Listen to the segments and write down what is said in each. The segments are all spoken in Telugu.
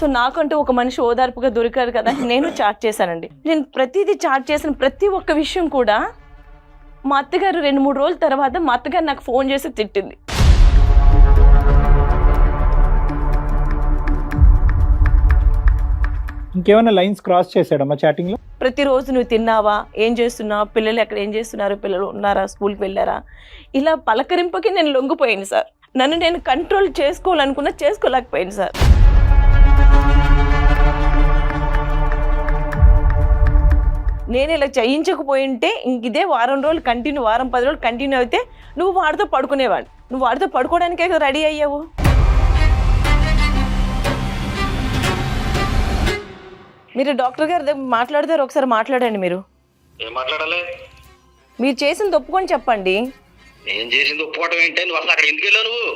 సో నాకంటూ ఒక మనిషి ఓదార్పుగా దొరికారు కదా, నేను చాట్ చేశానండి. నేను ప్రతిదీ చాట్ చేసిన ప్రతి ఒక్క విషయం కూడా మా అత్తగారు 2-3 రోజుల తర్వాత మా అత్తగారు నాకు ఫోన్ చేసి తిట్టింది. ఇంకేమైనా లైన్స్ క్రాస్ చేశాడమ్మా చాటింగ్ లో? ప్రతిరోజు నువ్వు తిన్నావా, ఏం చేస్తున్నావు, పిల్లలు ఎక్కడ ఏం చేస్తున్నారు, పిల్లలు ఉన్నారా, స్కూల్కి వెళ్ళారా, ఇలా పలకరింపుకి నేను లొంగిపోయాను సార్. నన్ను నేను కంట్రోల్ చేసుకోవాలనుకున్నా చేసుకోలేకపోయాను సార్. నేను ఇలా చేయించకపోయింటే ఇంక ఇదే వారం రోజులు కంటిన్యూ, వారం 10 రోజులు కంటిన్యూ అయితే నువ్వు వాడితో పడుకునేవాడు. నువ్వు వాడితో పడుకోవడానికే రెడీ అయ్యావు. మీరు డాక్టర్ గారి దగ్గర మాట్లాడతారు, ఒకసారి మాట్లాడండి. మీరు ఏం మాట్లాడాలి? మీరు చేసింది ఒప్పుకొని చెప్పండి. నేను చేసింది ఒప్పుకోవడం ఏంటి? నువ్వు అసలు అక్కడ ఎందుకు వెళ్ళావు నువ్వు?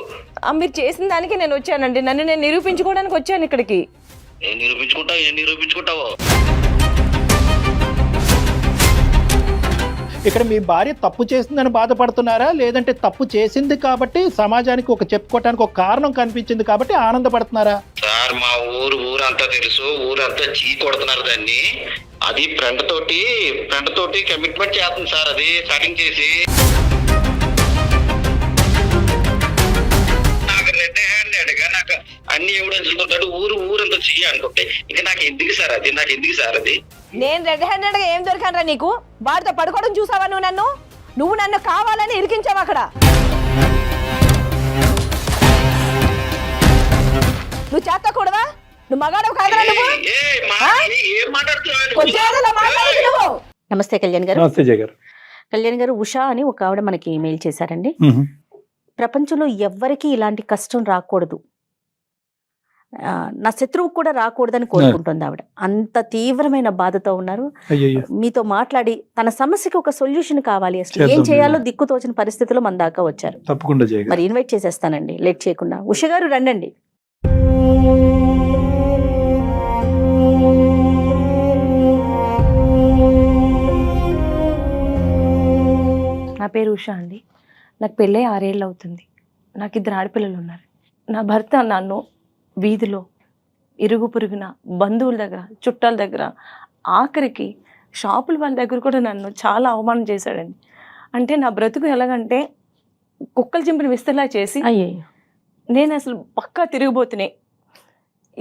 మీరు చేసిన దానికి నేను వచ్చానండి. నన్ను నేను నిరూపించుకోవడానికి వచ్చాను ఇక్కడికి. ఏం నిరూపించుకుంటావు? ఇక్కడ మీ భార్య తప్పు చేసిందని బాధపడుతున్నారా, లేదంటే తప్పు చేసింది కాబట్టి సమాజానికి ఒక చెప్పుకోవటానికి ఒక కారణం కనిపించింది కాబట్టి ఆనందపడుతున్నారా? సార్ మా ఊరంతా తెలుసు, ఊరంతా చీ కొడుతున్నారు దాన్ని. అది ఫ్రెండ్ తోటి కమిట్మెంట్ చేస్తుంది సార్, అది స్టార్టింగ్ చేసి నాకు అన్ని ఎవిడెన్స్ ఉంటాడు, ఊరంతా చెయ్యి అనుకుంటే ఇంకా నాకు ఎందుకు సార్ అది? నేను రెడ్ హ్యాండెడ్ గా ఏం దొరికానరా నీకు? వాడితో పడుకోవడం చూసావా నువ్వు నన్ను కావాలని ఇరికించావు అక్కడ. నువ్వు చేస్తకూడదా? నువ్వు మగాడవు కాదరా నువ్వు? నమస్తే కళ్యాణ్ గారు. నమస్తే జయ గారు. కళ్యాణ్ గారు, ఉషా అని ఒక ఆవిడ మనకి ఈమెయిల్ చేశారండి. ప్రపంచంలో ఎవ్వరికీ ఇలాంటి కష్టం రాకూడదు, నా శత్రువు కూడా రాకూడదని కోరుకుంటుంది ఆవిడ. అంత తీవ్రమైన బాధతో ఉన్నారు. మీతో మాట్లాడి తన సమస్యకి ఒక సొల్యూషన్ కావాలి, అసలు ఏం చేయాలో దిక్కుతోచిన పరిస్థితిలో మన దాకా వచ్చారు. తప్పకుండా మరి ఇన్వైట్ చేసేస్తానండి, లేట్ చేయకుండా. ఉష గారు రండి. నా పేరు ఉషా అండి. నాకు పెళ్ళై 6 ఏళ్ళు అవుతుంది. నాకు 2 ఆడపిల్లలు ఉన్నారు. నా భర్త నన్ను వీధిలో, ఇరుగు పొరుగున, బంధువుల దగ్గర, చుట్టాల దగ్గర, ఆఖరికి షాపుల వాళ్ళ దగ్గర కూడా నన్ను చాలా అవమానం చేశాడండి. అంటే నా బ్రతుకు ఎలాగంటే కుక్కలు చింపిన విస్తలా చేసి, నేను అసలు పక్కా తిరిగిపోతున్నాయి.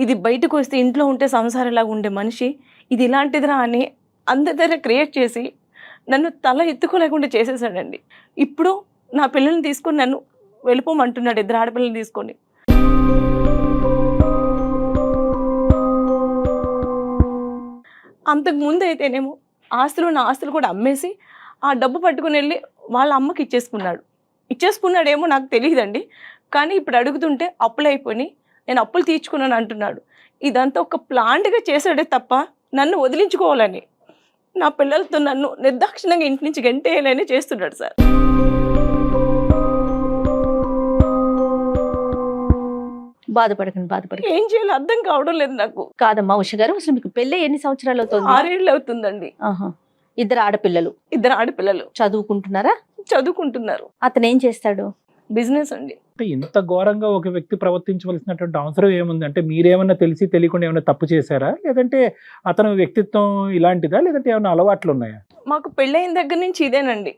ఇది బయటకు వస్తే ఇంట్లో ఉంటే సంసారంలాగా ఉండే మనిషి ఇది ఇలాంటిదిరా అని అందరి దగ్గర క్రియేట్ చేసి నన్ను తల ఎత్తుకోలేకుండా చేసేసాడండి. ఇప్పుడు నా పిల్లల్ని తీసుకొని నన్ను వెళ్ళిపోమంటున్నాడు, 2 ఆడపిల్లల్ని తీసుకొని. అంతకు ముందు అయితేనేమో నా ఆస్తులు కూడా అమ్మేసి ఆ డబ్బు పట్టుకుని వెళ్ళి వాళ్ళ అమ్మకి ఇచ్చేసుకున్నాడేమో నాకు తెలియదండి. కానీ ఇప్పుడు అడుగుతుంటే అప్పులు అయిపోయి నేను అప్పులు తీర్చుకున్నాను అంటున్నాడు. ఇదంతా ఒక ప్లాన్డ్గా చేశాడే తప్ప నన్ను వదిలించుకోవాలని, నా పిల్లలతో నన్ను నిర్దాక్షిణంగా ఇంటి నుంచి గంటేయాలని చేస్తున్నాడు సార్. బాధపడకండి. ఏం చేయాలో అర్థం కావడం లేదు నాకు. కాదమ్మా ఉష గారు, అసలు మీకు పెళ్ళి ఎన్ని సంవత్సరాలు అవుతుంది? 6 ఏళ్ళు అవుతుందండి. 2 ఆడపిల్లలు చదువుకుంటున్నారు. అతను ఏం చేస్తాడు? బిజినెస్ అండి. ఇంత ఘోరంగా ఒక వ్యక్తి ప్రవర్తించవలసినటువంటి అవసరం ఏముంది? అంటే మీరేమన్నా తెలిసి తెలియకుండా ఏమైనా తప్పు చేశారా, లేదంటే అతని వ్యక్తిత్వం ఇలాంటిదా, లేదంటే ఏమైనా అలవాట్లు ఉన్నాయా? మాకు పెళ్ళైన దగ్గర నుంచి ఇదేనండి.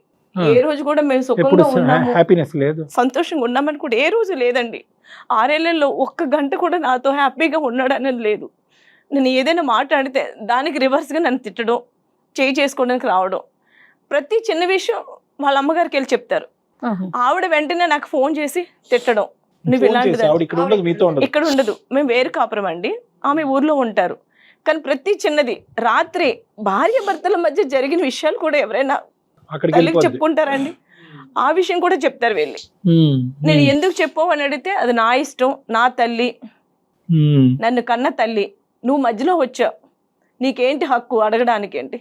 ఏ రోజు కూడా మేము సుఖంగా ఉన్నాము, హ్యాపీనెస్ లేదు, సంతోషంగా ఉన్నామని కూడా ఏ రోజు లేదండి. 6 ఏళ్లలో 1 గంట కూడా నాతో హ్యాపీగా ఉన్నాడు అనేది లేదు. నేను ఏదైనా మాట్లాడితే దానికి రివర్స్గా నన్ను తిట్టడం, చేసుకోవడానికి రావడం, ప్రతి చిన్న విషయం వాళ్ళ అమ్మగారికి వెళ్ళి చెప్తారు. ఆవిడ వెంటనే నాకు ఫోన్ చేసి తిట్టడం, నువ్వు ఇలాంటిది. ఇక్కడ ఉండదు, మేము వేరు కాపురం అండి, ఆమె ఊర్లో ఉంటారు. కానీ ప్రతి చిన్నది, రాత్రి భార్య భర్తల మధ్య జరిగిన విషయాలు కూడా ఎవరైనా తల్లికి చెప్పుకుంటారండి, ఆ విషయం కూడా చెప్తారు వెళ్ళి. నేను ఎందుకు చెప్పావు అని అడిగితే అది నా ఇష్టం, నా తల్లి, నన్ను కన్న తల్లి, నువ్వు మధ్యలో వచ్చావు, నీకేంటి హక్కు అడగడానికి? ఏంటి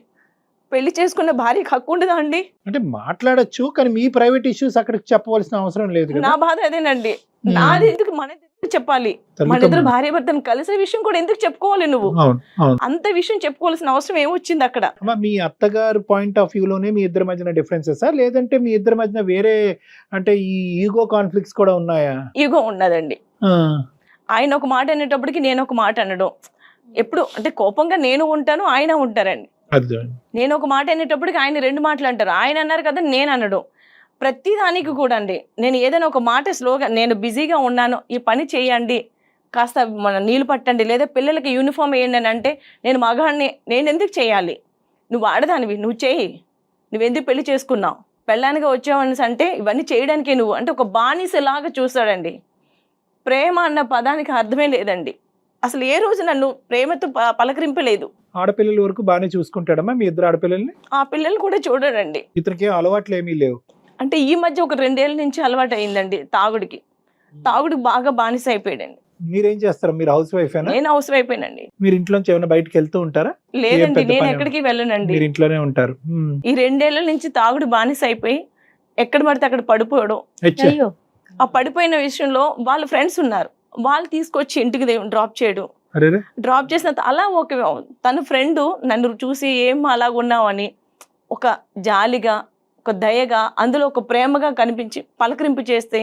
పెళ్లి చేసుకున్న భార్యకి హక్కు ఉండదా అండి? అంటే మాట్లాడొచ్చు, కానీ మీ ప్రైవేట్ ఇష్యూస్ అక్కడికి చెప్పవలసిన అవసరం లేదు. నా బాధ అదేనండి. నాది ఎందుకు మన చెప్పాలి? మన ఇద్దరు భార్య భర్తను కలిసే విషయం కూడా ఎందుకు చెప్పుకోవాలి? నువ్వు అంత విషయం చెప్పుకోవాల్సిన అవసరం ఏమొచ్చింది అక్కడ? మీ అత్తగారు పాయింట్ ఆఫ్ వ్యూ లోనే మీ ఇద్దరి మధ్యన డిఫరెన్సెస్, లేదంటే మీ ఇద్దరి మధ్యన వేరే అంటే ఈ ఈగో కాన్ఫ్లిక్ట్స్ కూడా ఉన్నాయా? ఈగో ఉన్నదండి. ఆయన ఒక మాట అనేటప్పటికి నేను ఒక మాట అనడం, ఎప్పుడు అంటే కోపంగా నేను ఉంటాను, ఆయన ఉంటారండి. అర్థం. నేను ఒక మాట అనేటప్పటికి ఆయన 2 మాటలు అంటారు, ఆయన అన్నారు కదా నేను అనడం. ప్రతి దానికి కూడా అండి నేను ఏదైనా ఒక మాట స్లోగా, నేను బిజీగా ఉన్నాను ఈ పని చేయండి, కాస్త మన నీళ్ళు పట్టండి, లేదా పిల్లలకి యూనిఫామ్ వేయండి అని అంటే, నేను మగాడిని, నేను ఎందుకు చేయాలి, నువ్వు ఆడదానివి, నువ్వు చేయి, నువ్వెందుకు పెళ్లి చేసుకున్నావు, పెళ్ళానిగా వచ్చావని అంటే ఇవన్నీ చేయడానికే నువ్వు అంటే ఒక బానిసలాగా చూస్తాడండి. ప్రేమ అన్న పదానికి అర్థమే లేదండి. అసలు ఏ రోజు నన్ను ప్రేమతో పలకరింపలేదు. ఆడపిల్లల వరకు బాగానే చూసుకుంటాడమ్మా మీ ఇద్దరు ఆడపిల్లల్ని? ఆ పిల్లలు కూడా చూడడండి. ఇతనికి ఏం అలవాట్లు ఏమీ లేవు? అంటే ఈ మధ్య ఒక 2 ఏళ్ల నుంచి అలవాటు అయిందండి తాగుడికి బాగా బానిస అయిపోయాడండి. మీరేం చేస్తారు? మీరు హౌస్ వైఫేనా? నేను హౌస్ వైఫేనండి. మీరు ఇంట్లోంచి ఏమైనా బయటకి వెళ్తూ ఉంటారా? లేదండి, నేను ఎక్కడికి వెళ్ళనండి. మీరు ఇంట్లోనే ఉంటారు. ఈ 2 ఏళ్ల నుంచి తాగుడు బానిస అయిపోయి ఎక్కడ పడితే అక్కడ పడిపోవడం. అయ్యో, ఆ పడిపోయిన విషయంలో వాళ్ళ ఫ్రెండ్స్ ఉన్నారు, వాళ్ళు తీసుకొచ్చి ఇంటికి డ్రాప్ చేయడం. డ్రాప్ చేసిన అలా ఒక తన ఫ్రెండ్ నన్ను చూసి ఏం అలాగ ఉన్నావు అని ఒక జాలిగా, ఒక దయగా, అందులో ఒక ప్రేమగా కనిపించి పలకరింపు చేస్తే,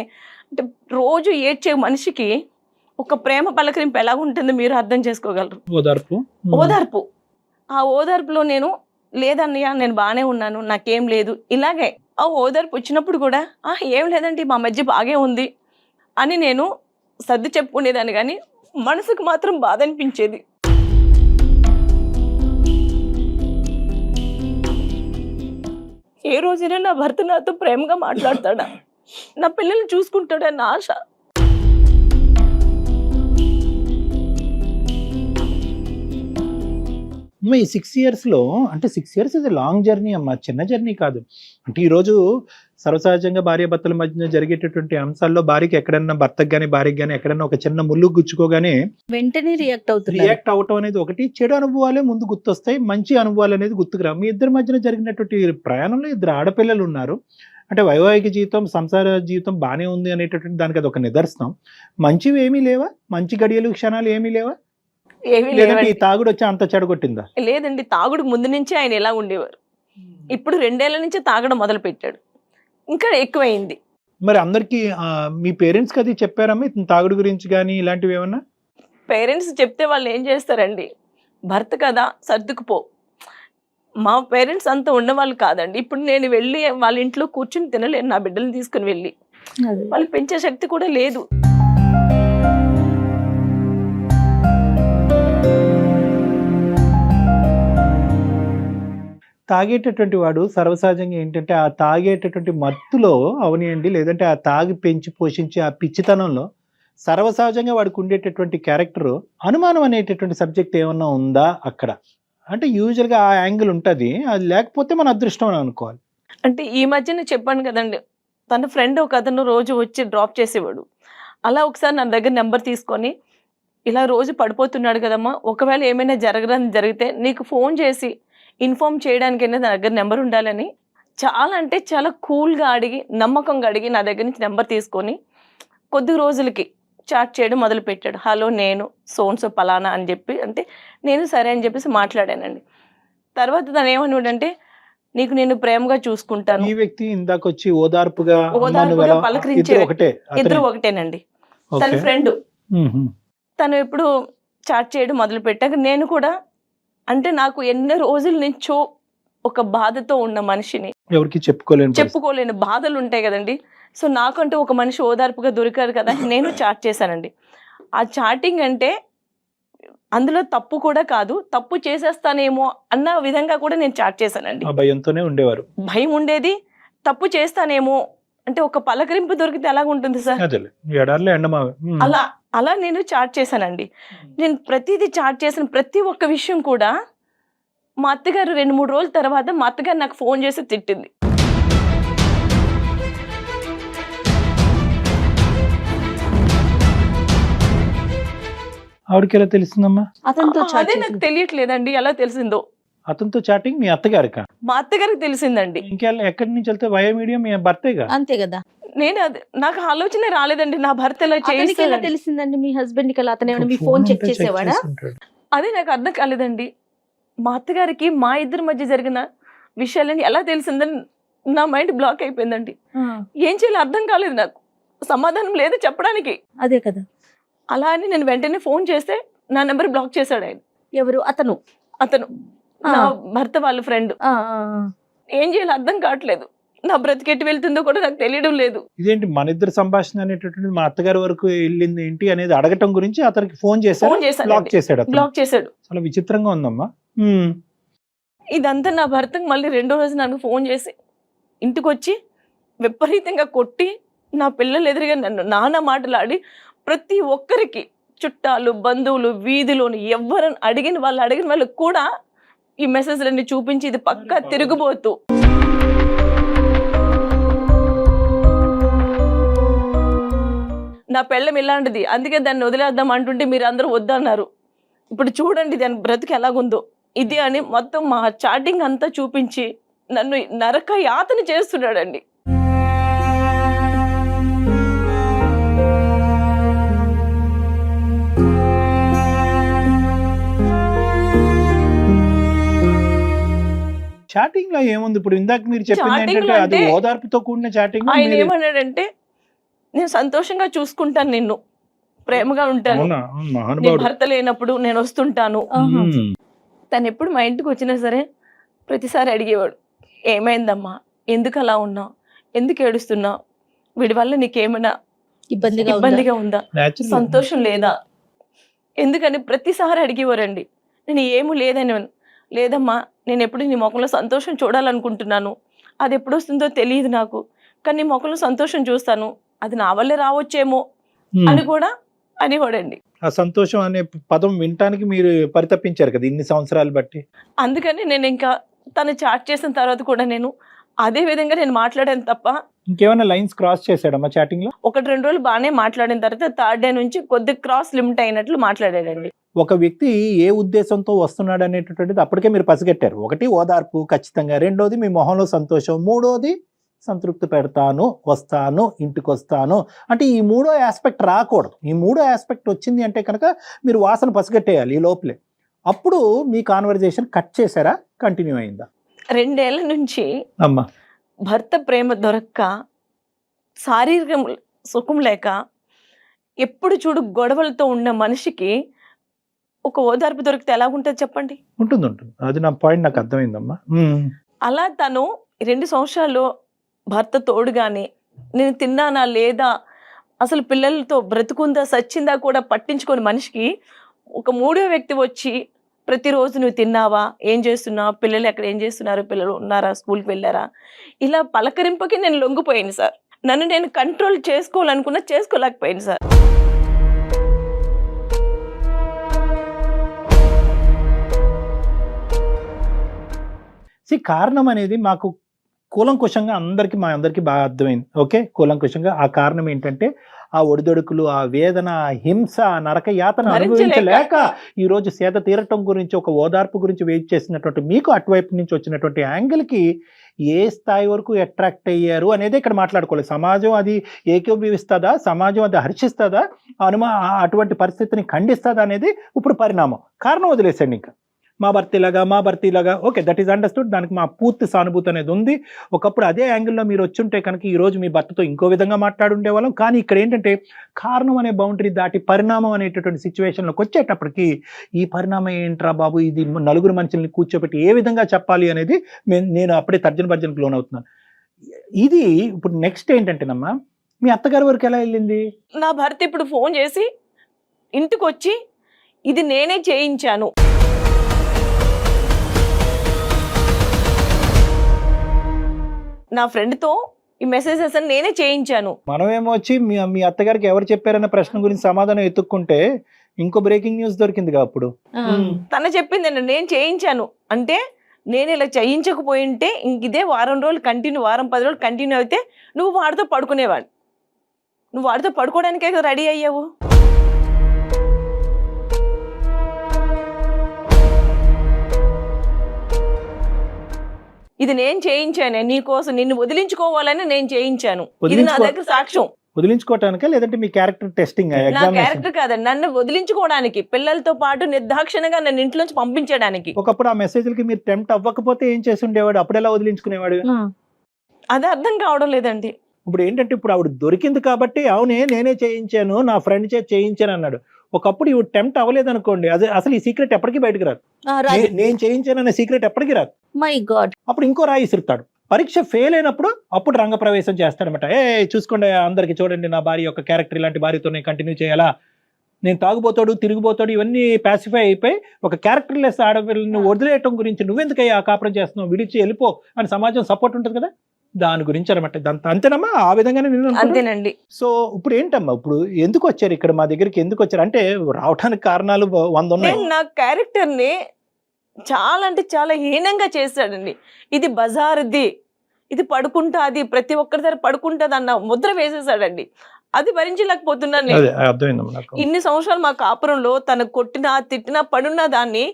అంటే రోజు ఏడ్చే మనిషికి ఒక ప్రేమ పలకరింపు ఎలా ఉంటుందో మీరు అర్థం చేసుకోగలరు. ఓదార్పు. ఆ ఓదార్పులో నేను లేదన్నయ్య నేను బాగానే ఉన్నాను, నాకేం లేదు, ఇలాగే ఆ ఓదార్పు వచ్చినప్పుడు కూడా ఏం లేదండి మా మధ్య బాగే ఉంది అని నేను సర్ది చెప్పుకునేదాన్ని, కానీ మనసుకు మాత్రం బాధ అనిపించేది. ఏ రోజైనా నా భర్త నాతో ప్రేమగా మాట్లాడతాడా, నా పిల్లల్ని చూసుకుంటాడన్న ఆశ. ఈ 6 yearsలో అంటే 6 years ఇది లాంగ్ జర్నీ అమ్మా, చిన్న జర్నీ కాదు. అంటే ఈరోజు సర్వసహజంగా భార్యాభర్తల మధ్య జరిగేటటువంటి అంశాల్లో భార్యకి ఎక్కడన్నా, భర్తకు కానీ భార్యకి కానీ ఎక్కడన్నా ఒక చిన్న ముళ్ళు గుచ్చుకోగానే వెంటనే రియాక్ట్ అవటం అనేది ఒకటి. చెడు అనుభవాలే ముందు గుర్తొస్తాయి, మంచి అనుభవాలు అనేది గుర్తుకురా. మీ ఇద్దరి మధ్యన జరిగినటువంటి ప్రయాణంలో 2 ఆడపిల్లలు ఉన్నారు. అంటే వైవాహిక జీవితం, సంసార జీవితం బాగానే ఉంది అనేటటువంటి దానికి అది ఒక నిదర్శనం. మంచివి ఏమీ లేవా? మంచి గడియలు, క్షణాలు ఏమీ లేవా? లేదంటే ఈ తాగుడు వచ్చి అంత చెడగొట్టిందా? లేదండి, తాగుడు ముందు నుంచే ఆయన ఎలా ఉండేవారు, ఇప్పుడు 2 ఏళ్ల నుంచే తాగడం మొదలు పెట్టాడు, ఇంకా ఎక్కువైంది. మరి అందరికి మీ పేరెంట్స్కి అది చెప్పారమ్మా ఇతను తాగుడు గురించి కానీ ఇలాంటివి ఏమన్నా? పేరెంట్స్ చెప్తే వాళ్ళు ఏం చేస్తారండి, భర్త కదా సర్దుకుపో. మా పేరెంట్స్ అంత ఉన్నవాళ్ళు కాదండి. ఇప్పుడు నేను వెళ్ళి వాళ్ళ ఇంట్లో కూర్చుని తినలేను, నా బిడ్డలను తీసుకుని వెళ్ళి, వాళ్ళు పెంచే శక్తి కూడా లేదు. తాగేటటువంటి వాడు సర్వసహజంగా ఏంటంటే ఆ తాగేటటువంటి మత్తులో అవనియండి, లేదంటే ఆ తాగి పెంచి పోషించి ఆ పిచ్చితనంలో సర్వసహజంగా వాడికి ఉండేటటువంటి క్యారెక్టర్ అనుమానం అనేటటువంటి సబ్జెక్ట్ ఏమన్నా ఉందా అక్కడ? అంటే యూజువల్గా ఆ యాంగిల్ ఉంటుంది, అది లేకపోతే మన అదృష్టం అని అనుకోవాలి. అంటే ఈ మధ్యన చెప్పాను కదండి, తన ఫ్రెండ్ ఒక అతను రోజు వచ్చి డ్రాప్ చేసేవాడు. అలా ఒకసారి నా దగ్గర నెంబర్ తీసుకొని, ఇలా రోజు పడిపోతున్నాడు కదమ్మా, ఒకవేళ ఏమైనా జరిగితే నీకు ఫోన్ చేసి ఇన్ఫార్మ్ చేయడానికైనా నా దగ్గర నెంబర్ ఉండాలని చాలా అంటే చాలా కూల్గా అడిగి, నమ్మకంగా అడిగి నా దగ్గర నుంచి నెంబర్ తీసుకొని కొద్ది రోజులకి చాట్ చేయడం మొదలు పెట్టాడు. హలో నేను సోన్సో పలానా అని చెప్పి, అంటే నేను సరే అని చెప్పేసి మాట్లాడానండి. తర్వాత తను ఏమన్నాడంటే, నీకు నేను ప్రేమగా చూసుకుంటాను. ఈ వ్యక్తి ఇందాక వచ్చి ఓదార్పుగా పలకరించే ఇద్దరు ఒకటేనండి. తన ఫ్రెండ్ తను ఎప్పుడు చాట్ చేయడం మొదలు పెట్టాక నేను కూడా, అంటే నాకు ఎన్నో రోజుల నుంచో ఒక బాధతో ఉన్న మనిషిని, ఎవరికి చెప్పుకోలేని బాధలు ఉంటాయి కదండి. సో నాకంటూ ఒక మనిషి ఓదార్పుగా దొరికారు కదా, నేను చాట్ చేశానండి. ఆ చాటింగ్ అంటే అందులో తప్పు కూడా కాదు, తప్పు చేసేస్తానేమో అన్న విధంగా కూడా నేను చాట్ చేశానండి. భయంతోనే ఉండేవారు, భయం ఉండేది, తప్పు చేస్తానేమో అంటే ఒక పలకరింపు దొరికితే ఎలా ఉంటుంది సార్, అలా నేను చాట్ చేశానండి. నేను ప్రతిదీ చాట్ చేసిన ప్రతి ఒక్క విషయం కూడా మా అత్తగారు 2-3 రోజుల తర్వాత మా అత్తగారు నాకు ఫోన్ చేసి తిట్టింది. ఆవిడకి ఎలా తెలిసిందమ్మా? అదే నాకు తెలియట్లేదండి ఎలా తెలిసిందో. అతనితో చాటింగ్ మీ అత్తగారికా? మా అత్తగారికి తెలిసిందండి. ఇంకెలా ఎక్కడి నుంచి వెళ్తే వయో మీడియం మీ భర్తేగా? అంతే కదా. నేను నాకు ఆలోచన రాలేదండి, నా భర్త ఎలా తెలిసిందండి మీ హస్బెండ్ కి? అతను మీ ఫోన్ చెక్ చేసేవాడా? అదే నాకు అర్థం కాలేదండి. మా అత్తగారికి మా ఇద్దరి మధ్య జరిగిన విషయాలని ఎలా తెలిసిందని నా మైండ్ బ్లాక్ అయిపోయిందండి. ఏం చేయాలో అర్థం కాలేదు, నాకు సమాధానం లేదు చెప్పడానికి. అదే కదా. అలా అని నేను వెంటనే ఫోన్ చేస్తే నా నెంబర్ బ్లాక్ చేశాడు ఆయన. ఎవరు? అతను నా భర్త వాళ్ళ ఫ్రెండ్. ఏం చేయాలో అర్థం కావట్లేదు. నా బ్రతికెట్టి వెళ్తుందో కూడా నాకు తెలియడం లేదు. ఇదేంటి మన ఇద్దరు సంభాషణ అనేటటువంటిది మా అత్తగారి వరకు వెళ్ళింది ఏంటి అనేది అడగటం గురించి అతనికి ఫోన్ చేశాడు, బ్లాక్ చేశాడు అతను. బ్లాక్ చేశాడు. చాలా విచిత్రంగా ఉందమ్మా. ఇదంతా నా భర్తకు మళ్ళీ రెండో రోజు నాకు ఫోన్ చేసి ఇంటికి వచ్చి విపరీతంగా కొట్టి నా పిల్లలు ఎదురుగా నన్ను నానా మాటలాడి ప్రతి ఒక్కరికి చుట్టాలు బంధువులు వీధిలోని ఎవరని అడిగిన వాళ్ళకి కూడా ఈ మెసేజ్లన్నీ చూపించి ఇది పక్కా తిరుగుబోతు. నా పెళ్ళం ఇలాంటిది, అందుకే దాన్ని వదిలేద్దాం అంటుంటే మీరు అందరూ వద్దన్నారు. ఇప్పుడు చూడండి దాని బ్రతికి ఎలాగుందో ఇది అని మొత్తం మా చాటింగ్ అంతా చూపించి నన్ను నరక యాతన చేస్తున్నాడండి. చాటింగ్ లో ఏముంది? ఇప్పుడు ఇందాక మీరు చెప్పింది ఏంటంటే అది ఓదార్పుతో కూడిన చాటింగ్. ఆయన ఏమన్నాడంటే నేను సంతోషంగా చూసుకుంటాను, నిన్ను ప్రేమగా ఉంటాను, నేను భర్త లేనప్పుడు నేను వస్తుంటాను. తను ఎప్పుడు మా ఇంటికి వచ్చినా సరే ప్రతిసారి అడిగేవాడు, ఏమైందమ్మా, ఎందుకు అలా ఉన్నావు, ఎందుకు ఏడుస్తున్నావు, వీడి వల్ల నీకేమైనా ఇబ్బందిగా ఉందా, సంతోషం లేదా, ఎందుకని ప్రతిసారి అడిగేవారండి. నేను ఏమీ లేదమ్మా, నేను ఎప్పుడు నీ ముఖంలో సంతోషం చూడాలనుకుంటున్నాను, అది ఎప్పుడు వస్తుందో తెలియదు నాకు, కానీ నీ ముఖంలో సంతోషం చూస్తాను, అది నా వల్లే రావచ్చేమో అని కూడా అనేవాడండి. ఆ సంతోషం అనే పదం వినటానికి మీరు పరితపించారు కదా ఇన్ని సంవత్సరాలు బట్టి. అందుకని నేను ఇంకా తను చాట్ చేసిన తర్వాత కూడా నేను అదే విధంగా నేను మాట్లాడాను తప్ప. ఇంకేమైనా లైన్స్ క్రాస్ చేశాడమ్మా చాటింగ్ లో? 1-2 రోజులు బాగానే మాట్లాడిన తర్వాత థర్డ్ డే నుంచి కొద్ది క్రాస్ లిమిట్ అయినట్లు మాట్లాడాడండి. ఒక వ్యక్తి ఏ ఉద్దేశంతో వస్తున్నాడు అనేటటువంటిది అప్పటికే మీరు పసిగట్టారు. ఒకటి ఓదార్పు ఖచ్చితంగా, రెండోది మీ మొహంలో సంతోషం, మూడోది సంతృప్తి పెడతాను, వస్తాను, ఇంటికి వస్తాను అంటే ఈ మూడో ఆస్పెక్ట్ రాకూడదు. ఈ మూడో ఆస్పెక్ట్ వచ్చింది అంటే కనుక మీరు వాసన పసిగట్టేయాలి ఈ లోపలే. అప్పుడు మీ కాన్వర్జేషన్ కట్ చేశారా, కంటిన్యూ అయిందా? 2 ఏళ్ల నుంచి అమ్మా భర్త ప్రేమ దొరక్క, శారీరక సుఖం లేక, ఎప్పుడు చూడు గొడవలతో ఉన్న మనిషికి ఒక ఓదార్పు దొరికితే ఎలా ఉంటుంది చెప్పండి? ఉంటుంది. అది నా పాయింట్, నాకు అర్థమైందమ్మా. అలా తను 2 సంవత్సరాల్లో భర్త తోడుగానే నేను తిన్నానా లేదా, అసలు పిల్లలతో బ్రతుకుందా సచ్చిందా కూడా పట్టించుకొని మనిషికి ఒక 3వ వ్యక్తి వచ్చి ప్రతిరోజు నువ్వు తిన్నావా, ఏం చేస్తున్నావు, పిల్లలు ఎక్కడ ఏం చేస్తున్నారు, పిల్లలు ఉన్నారా, స్కూల్కి వెళ్ళారా, ఇలా పలకరింపుకి నేను లొంగిపోయాను సార్. నన్ను నేను కంట్రోల్ చేసుకోవాలనుకున్నా చేసుకోలేకపోయాను సార్. కారణం అనేది మాకు కూలంకుషంగా మా అందరికీ బాగా అర్థమైంది. ఓకే, కూలంకుషంగా ఆ కారణం ఏంటంటే ఆ ఒడిదొడుకులు, ఆ వేదన, హింస, నరక యాతన అనుభవించలేక ఈరోజు సేద తీరటం గురించి, ఒక ఓదార్పు గురించి వెయిట్ చేసినటువంటి మీకు అటువైపు నుంచి వచ్చినటువంటి యాంగిల్కి ఏ స్థాయి వరకు అట్రాక్ట్ అయ్యారు అనేది ఇక్కడ మాట్లాడుకోవాలి. సమాజం అది ఏకీభవిస్తుందా, సమాజం అది హర్షిస్తుందా, అటువంటి పరిస్థితిని ఖండిస్తుందా అనేది ఇప్పుడు పరిణామం. కారణం వదిలేసండి, ఇంకా మా భర్త ఇలాగా ఓకే, దట్ ఈస్ అండర్స్టూడ్. దానికి మా పూర్తి సానుభూతి అనేది ఉంది. ఒకప్పుడు అదే యాంగిల్లో మీరు వచ్చుంటే కనుక ఈరోజు మీ భర్తతో ఇంకో విధంగా మాట్లాడుండేవాళ్ళం. కానీ ఇక్కడ ఏంటంటే కారణం అనే బౌండరీ దాటి పరిణామం అనేటటువంటి సిచ్యువేషన్లోకి వచ్చేటప్పటికి ఈ పరిణామం ఏంట్రా బాబు, ఇది నలుగురు మనుషుల్ని కూర్చోబెట్టి ఏ విధంగా చెప్పాలి అనేది నేను అప్పుడే తర్జనకు లోన్ అవుతున్నాను. ఇది ఇప్పుడు నెక్స్ట్ ఏంటంటేనమ్మా, మీ అత్తగారి వరకు ఎలా వెళ్ళింది? నా భర్త ఇప్పుడు ఫోన్ చేసి ఇంటికి వచ్చి ఇది నేనే చేయించాను, నా ఫ్రెండ్తో ఈ మెసేజెస్ అని నేనే చేయించాను. మనమేమో వచ్చి మీ అత్తగారికి ఎవరు చెప్పారన్న ప్రశ్న గురించి సమాధానం ఎత్తుక్కుంటే ఇంకో బ్రేకింగ్ న్యూస్ దొరికిందిగా అప్పుడు. తన చెప్పింది నేను చేయించాను అంటే, నేను ఇలా చేయించకపోయింటే ఇంక ఇదే వారం 10 రోజులు కంటిన్యూ అయితే నువ్వు వాడితో పడుకునేవాడు, నువ్వు వాడితో పడుకోవడానికే రెడీ అయ్యావు. ఇది నేను చేయించాను, నీకోసం నిన్ను వదిలించుకోవాలని నేను చేయించాను. ఇది నా దగ్గర సాక్ష్యం. వదిలించుకోవటానికా లేదంటే మీ క్యారెక్టర్ టెస్టింగ్? నా క్యారెక్టర్ కాదండి, నన్ను వదిలించుకోవడానికి, పిల్లలతో పాటు నిర్దాక్షిణంగా నన్ను ఇంట్లోంచి పంపించడానికి. ఒకప్పుడు ఆ మెసేజ్లకి మీరు టెంప్ట్ అవ్వకపోతే ఏం చేసి ఉండేవాడు? అప్పుడు ఎలా వదిలించుకునేవాడు? అది అర్థం కావడం లేదండి. ఇప్పుడు ఏంటంటే ఇప్పుడు ఆవిడ దొరికింది కాబట్టి అవునే నేనే చేయించాను, నా ఫ్రెండ్ చేయించాను అన్నాడు. ఒకప్పుడు ఇవి టెంప్ట్ అవ్వలేదు అనుకోండి, అదే అసలు ఈ సీక్రెట్ ఎప్పటికీ బయటకు రాదు. నేను చేయించాను అనే సీక్రెట్ ఎప్పటికీ రాదు. My God. అప్పుడు ఇంకో రాయి ఇసురుతాడు. పరీక్ష ఫెయిల్ అయినప్పుడు అప్పుడు రంగప్రవేశం చేస్తాడనమాట. చూసుకోండి అందరికి, చూడండి నా భార్య యొక్క క్యారెక్టర్ ఇలాంటి భార్యతో నేను కంటిన్యూ చేయాలా, నేను తాగుబోతాడు తిరిగిపోతాడు ఇవన్నీ పాసిఫై అయిపోయి ఒక క్యారెక్టర్లెస్ ఆడపిల్లని వదిలేయటం గురించి నువ్వెందుకయ్యా కాపురం చేస్తున్నావు, విడిచి వెళ్ళిపో అని సమాజం సపోర్ట్ ఉంటుంది కదా, దాని గురించి అనమాట. అంతేనమ్మా, ఆ విధంగానే నేను అంతేనండి. సో ఇప్పుడు ఏంటమ్మా, ఇప్పుడు ఎందుకు వచ్చారు ఇక్కడ మా దగ్గరికి, ఎందుకు వచ్చారు అంటే రావడానికి కారణాలు 100 ఉన్నాయి. నా క్యారెక్టర్ని చాలా అంటే చాలా హీనంగా చేశాడండి. ఇది బజార్ది, ఇది పడుకుంటాది, ప్రతి ఒక్కరి దగ్గర పడుకుంటుంది అన్న ముద్ర వేసేసాడండి. అది భరించలేకపోతున్నాను నేను. ఇన్ని సంవత్సరాలు మా కాపురంలో తను కొట్టినా తిట్టినా పడున్నా దాన్ని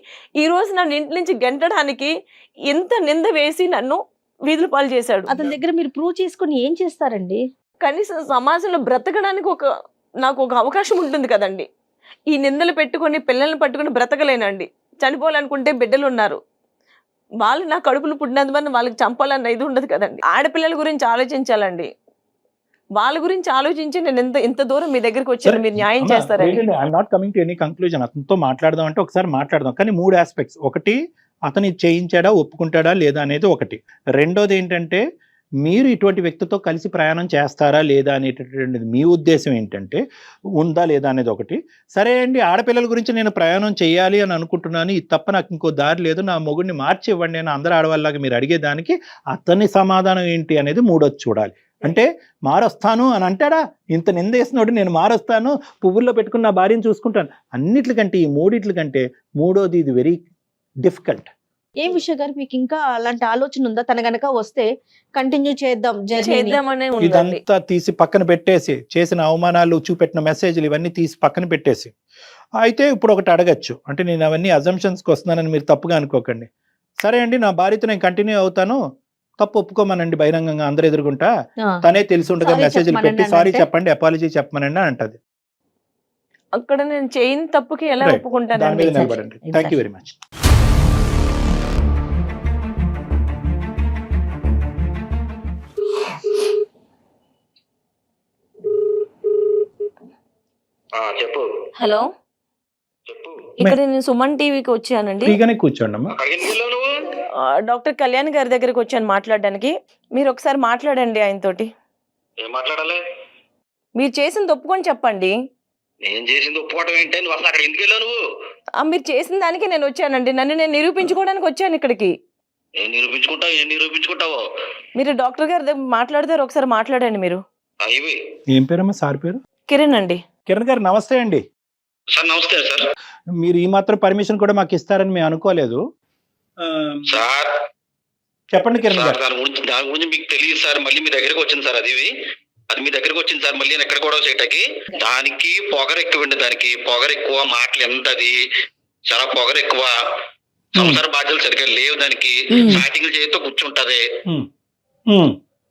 ఈ రోజు నన్ను ఇంటి నుంచి గెంటడానికి ఎంత నింద వేసి నన్ను వీధుల పాలు చేశాడు. అతని దగ్గర మీరు ప్రూవ్ చేసుకుని ఏం చేస్తారండి? కనీసం సమాజంలో బ్రతకడానికి నాకు ఒక అవకాశం ఉంటుంది కదండి. ఈ నిందలు పెట్టుకొని పిల్లల్ని పట్టుకొని బ్రతకలేనండి. చనిపోవాలనుకుంటే బిడ్డలు ఉన్నారు, వాళ్ళు నా కడుపును పుట్టినందువల్ల వాళ్ళకి చంపాలన్న ఇది ఉండదు కదండి. ఆడపిల్లల గురించి ఆలోచించాలండి. వాళ్ళ గురించి ఆలోచించి నేను ఎంత దూరం మీ దగ్గరికి వచ్చాను, మీరు న్యాయం చేస్తారండి. I'm not coming to any conclusion. అతనితో మాట్లాడదాం అంటే ఒకసారి మాట్లాడదాం, కానీ 3 ఆస్పెక్ట్స్. ఒకటి, అతని చేయించాడా ఒప్పుకుంటాడా లేదా అనేది ఒకటి. రెండోది ఏంటంటే మీరు ఇటువంటి వ్యక్తితో కలిసి ప్రయాణం చేస్తారా లేదా అనేటటువంటిది మీ ఉద్దేశం ఏంటంటే ఉందా లేదా అనేది ఒకటి. సరే అండి, ఆడపిల్లల గురించి నేను ప్రయాణం చేయాలి అని అనుకుంటున్నాను, ఇది తప్ప నాకు ఇంకో దారి లేదు, నా మొగుడిని మార్చి ఇవ్వండి అని అందరు ఆడవాళ్ళగా మీరు అడిగేదానికి అతని సమాధానం ఏంటి అనేది మూడోది చూడాలి. అంటే మారొస్తాను అని అంటాడా, ఇంత నిందేసినోడు నేను మారొస్తాను, పువ్వుల్లో పెట్టుకున్న నా భార్యను చూసుకుంటాను, అన్నిట్లకంటే ఈ మూడిట్లకంటే మూడోది ఇది వెరీ డిఫికల్ట్. ఏ విషయం గారు మీకు ఇంకా అలాంటి ఆలోచన ఉందా? తన గనక వస్తే కంటిన్యూ చేద్దామనే ఇదంతా తీసి పక్కన పెట్టేసి, చేసిన అవమానాలు చూపెట్టిన మెసేజ్లు ఇవన్నీ తీసి పక్కన పెట్టేసి, అయితే ఇప్పుడు ఒకటి అడగచ్చు. అంటే నేను అవన్నీ అజంప్షన్స్కి వస్తున్నానని మీరు తప్పుగా అనుకోకండి. సరే అండి, నా భార్యతో నేను కంటిన్యూ అవుతాను, తప్పు ఒప్పుకోమనండి బహిరంగంగా అందరు ఎదుర్కొంటా, తనే తెలిసి ఉండగా మెసేజ్లు పెట్టి సారీ చెప్పండి, అపాలజీ చెప్పమనండి అని అంటది. అక్కడ నేను చేయని తప్పుకి ఎలా ఒప్పుకుంటాను? దాని మీద నిలబడండి. Thank you very much. చెప్పు. హలో, ఇక్కడ నేను సుమన్ టీవీకి వచ్చానండి. ఫ్రీగానే కూర్చోండి అమ్మా. డాక్టర్ కళ్యాణ్ గారి దగ్గరికి వచ్చాను మాట్లాడడానికి. మీరు ఒకసారి మాట్లాడండి ఆయనతోటి. ఏం మాట్లాడాలి? మీరు చేసింది ఒప్పుకొని చెప్పండి. నేను చేసింది ఒప్పుకోవడం ఏంటి? నువ్వు అసలు అక్కడ ఎందుకు వెళ్ళావు? నువ్వు మీరు చేసిన దానికి నేను వచ్చానండి. నన్ను నేను నిరూపించుకోవడానికి వచ్చాను ఇక్కడికి. ఏం నిరూపించుకుంటావు? మీరు డాక్టర్ గారి దగ్గర మాట్లాడతారు, ఒకసారి మాట్లాడండి మీరు. ఏం పేరమ్మా సార్ పేరు? కిరణ్ అండి. కిరణ్ గారు నమస్తే అండి. సార్ నమస్తే సార్. మీరు ఈ మాత్రం పర్మిషన్ కూడా మాకు ఇస్తారని మేము అనుకోలేదు సార్. చెప్పండి కిరణ్ గారు. దాని గురించి మీకు తెలియదు సార్. మళ్ళీ మీ దగ్గరకు వచ్చింది సార్. అది మీ దగ్గరకు వచ్చింది సార్. మళ్ళీ నేను ఎక్కడ కూడా చేయటానికి దానికి పొగరు ఎక్కువండి. దానికి పొగరు ఎక్కువ, మాటలు ఎంతది చాలా పొగరు ఎక్కువ, సంసార బాధ్యతలు సరిగ్గా లేవు దానికి. స్టార్టింగ్ చేతితో కూర్చుంటది.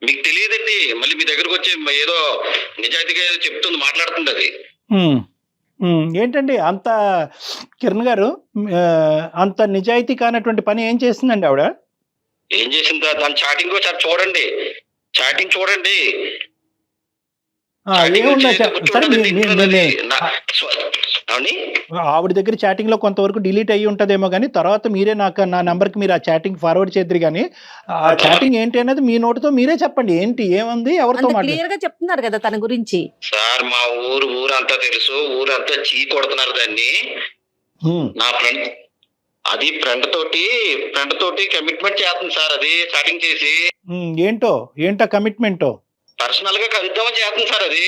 మీకు తెలియదండి. మళ్ళీ మీ దగ్గరకు వచ్చి ఏదో నిజాయితీగా ఏదో చెప్తుంది, మాట్లాడుతుంది. అది ఏంటండి అంత కిరణ్ గారు అంత నిజాయితీ కానటువంటి పని ఏం చేసిందండి ఆవిడ? ఏం చేసిందా? దాని చాటింగ్ ఒకసారి చూడండి. చాటింగ్ చూడండి. ఆవిడ దగ్గర చాటింగ్ లో కొంతవరకు డిలీట్ అయ్యి ఉంటదేమో కానీ తర్వాత మీరే నా నంబర్ కి మీరు ఆ చాటింగ్ ఫార్వర్డ్ చేద్దరు కానీ ఆ చాటింగ్ ఏంటి అనేది మీ నోటితో మీరే చెప్పండి. ఏంటి, ఏముంది, ఎవరితో క్లియర్ గా చెప్తున్నారు కదా తన గురించి. సార్ మా ఊరంతా తెలుసు, ఊరంతా చీ కొడుతున్నారు దాన్ని. నా ఫ్రెండ్ అది ఫ్రెండ్ తోటి కమిట్మెంట్ చేస్తుంది సార్. అది చాటింగ్ చేసి ఏంటో కమిట్మెంటో పర్సనల్ గా కలుద్దామని చేస్తుంది సార్. అది